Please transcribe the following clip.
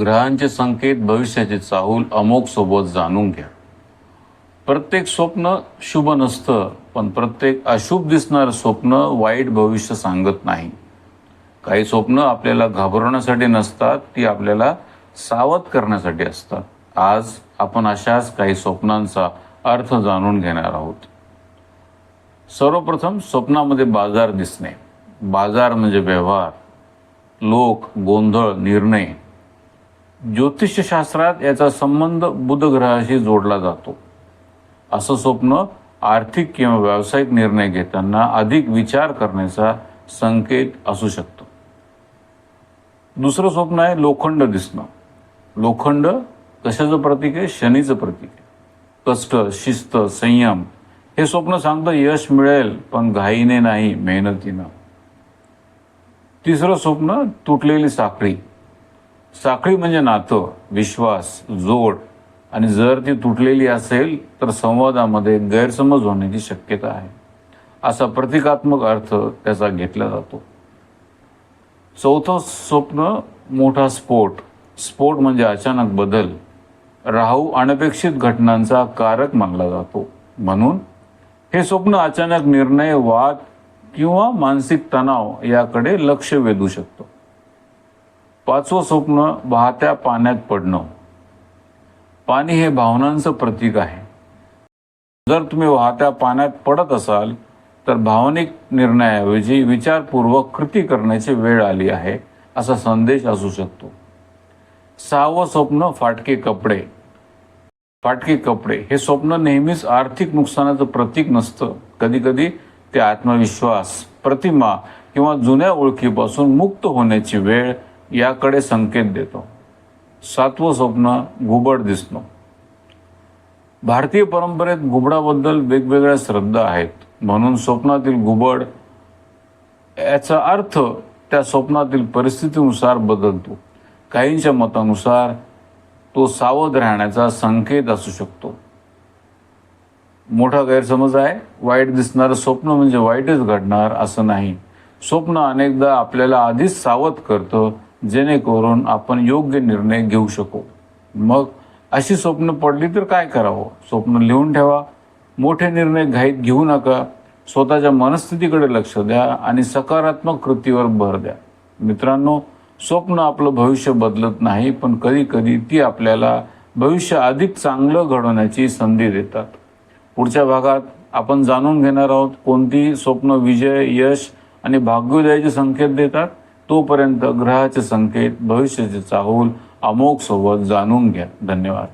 ग्रहांचे संकेत, भविष्याचे चाहूल अमोघ सोबत जाणून घ्या. प्रत्येक स्वप्न शुभ नसतं, पण प्रत्येक अशुभ दिसणारं स्वप्न वाईट भविष्य सांगत नाही. काही स्वप्न आपल्याला घाबरवण्यासाठी नसतात, ती आपल्याला सावध करण्यासाठी असतात. आज आपण अशाच काही स्वप्नांचा अर्थ जाणून घेणार आहोत. सर्वप्रथम, स्वप्नामध्ये बाजार दिसणे. बाजार म्हणजे व्यवहार, लोक, गोंधळ, निर्णय. ज्योतिषशास्त्रात याचा संबंध बुध ग्रहाशी जोडला जातो. असं स्वप्न आर्थिक किंवा व्यावसायिक निर्णय घेताना अधिक विचार करण्याचा संकेत असू शकतो. दुसरं स्वप्न आहे लोखंड दिसणं. लोखंड कशाचं प्रतीक आहे? शनीचं प्रतीक आहे. कष्ट, शिस्त, संयम. हे स्वप्न सांगतं यश मिळेल, पण घाईने नाही, मेहनतीनं. तिसरं स्वप्न तुटलेली साखळी. साखळी म्हणजे नातं, विश्वास, जोड. आणि जर ती तुटलेली असेल तर संवादामध्ये गैरसमज होण्याची शक्यता आहे. असा प्रतिकात्मक अर्थ त्याचा घेतला जातो. चौथं स्वप्न मोठा स्फोट. स्फोट म्हणजे अचानक बदल. राहू अनपेक्षित घटनांचा कारक मानला जातो. म्हणून हे स्वप्न अचानक निर्णय, वाद किंवा मानसिक तणाव याकडे लक्ष वेधू शकतो. पाचवं स्वप्न वाहत्या पाण्यात पडणं. पाणी हे भावनांचं प्रतीक आहे. जर तुम्ही वाहत्या पाण्यात पडत असाल तर भावनिक निर्णयाऐवजी विचारपूर्वक कृती करण्याची वेळ आली आहे, असा संदेश असू शकतो. सहावं स्वप्न फाटके कपडे. फाटके कपडे हे स्वप्न नेहमीच आर्थिक नुकसानाचं प्रतीक नसतं. कधीकधी ते आत्मविश्वास, प्रतिमा किंवा जुन्या ओळखीपासून मुक्त होण्याची वेळ याकडे संकेत देतो. सातवं स्वप्न घुबड दिसणं. भारतीय परंपरेत घुबडाबद्दल वेगवेगळ्या श्रद्धा आहेत. म्हणून स्वप्नातील घुबड याचा अर्थ त्या स्वप्नातील परिस्थितीनुसार बदलतो. काहींच्या मतानुसार तो सावध राहण्याचा संकेत असू शकतो. मोठा गैरसमज आहे, वाईट दिसणारं स्वप्न म्हणजे वाईटच घडणार असं नाही. स्वप्न अनेकदा आपल्याला आधीच सावध करतं, जेणेकरून आपण योग्य निर्णय घेऊ शकू. मग अशी स्वप्न पडली तर काय करावं? स्वप्न लिहून ठेवा. मोठे निर्णय घाईत घेऊ नका. स्वतःच्या मनस्थितीकडे लक्ष द्या आणि सकारात्मक कृतीवर भर द्या. मित्रांनो, स्वप्न आपलं भविष्य बदलत नाही, पण कधी कधी ती आपल्याला भविष्य अधिक चांगलं घडवण्याची संधी देतात. पुढच्या भागात आपण जाणून घेणार आहोत कोणती स्वप्न विजय, यश आणि भाग्योदयाचे संकेत देतात. तोपर्यंत ग्रहाचे संकेत, भविष्याचे चाहूल अमोघ सोबत जाणून घ्या. धन्यवाद.